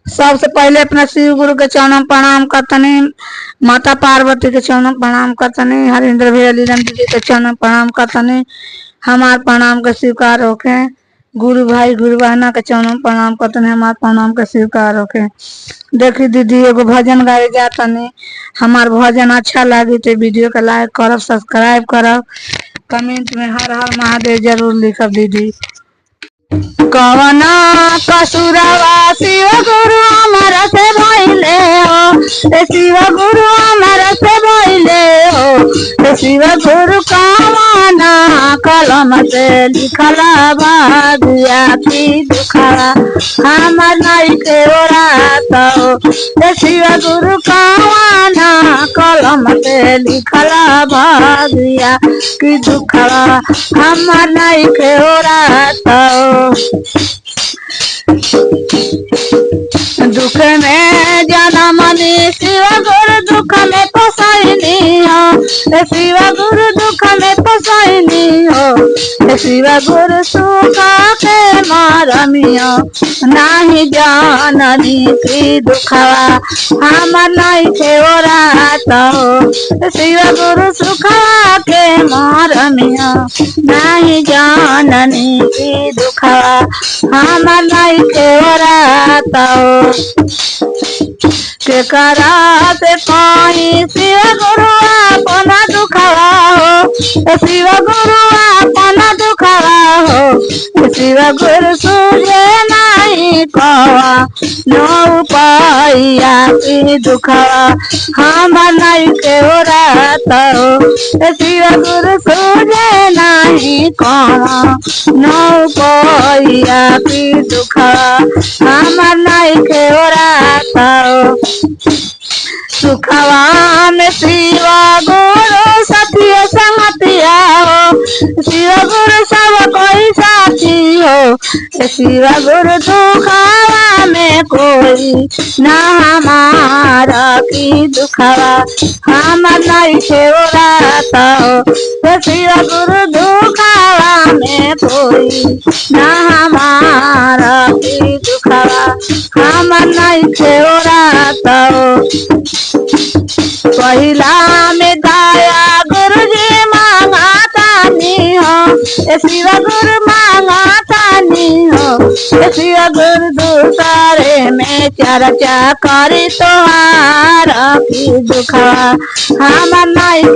सबसे पहले अपना शिव गुरु के चरणों में प्रणाम करतनी, माता पार्वती के चरणों में प्रणाम करतनी, हरिंद्र भैया लीलन दीदी के चरणों में प्रणाम करतनी। हमार प्रणाम के स्वीकार होके। गुरु भाई गुरु बहना के चरणों में प्रणाम करतनी, हमार प्रणाम के स्वीकार होके। देखी दीदी एगो भजन गाए जातनी, हमार भजन अच्छा लगी तो वीडियो के लाइक करब, सब्सक्राइब करब, कमेंट में हर हर महादेव जरूर लिखब दीदी। कवना कसुरवा शिव गुरु अमर से भइले हो, शिव गुरु अमर से भइले हो, शिव गुरु कवना कलम से लिखला भागिया की दुखवा हमर नहीं के ओरात हो। शिव गुरु कवना कलम से लिखला भागिया की दुखवा हमर नहीं के ओरात हो। दुख में जनमनी शिव गुरु दुख में फसैनी हो, शिव गुरु दुख में फसैनी हो, शिव गुरु सुख के मारमियो नहीं जाननी की दुखवा हमर नहीं के ओरात हो। शिव गुरु सुख के मारमियो नहीं जाननी की दुखवा हमर नहीं के ओरात हो। केकरा से पाई शिव गुरु अपना दुखवा हो, शिव गुरु अपना दुखवा हो, शिव गुरु सूझे नहीं कवा नो पाइया की दुखवा हमर नहीं के ओरात हो। शिव गुरु सूझे नहीं कवा नो पाइया की दुखवा हमर नहीं के ओरात हो। सुखवा में शिव गुरु सतिया संगतिया हो, शिव गुरु सब कोई साथी हो, शिव गुरु दुखवा में कोई ना हमारा की दुखवा हमर नहीं के ओरात हो। शिव गुरु दुखवा में कोई ना हमारा की दुखवा हमर नहीं के ओरात हो। पहिला में दया गुरु जी मांगा तानी हो, शिव गुरु मांगा तानी हो, शिव गुरु दूसरे में चर्चा करी तोहार की दुखवा हमर नहीं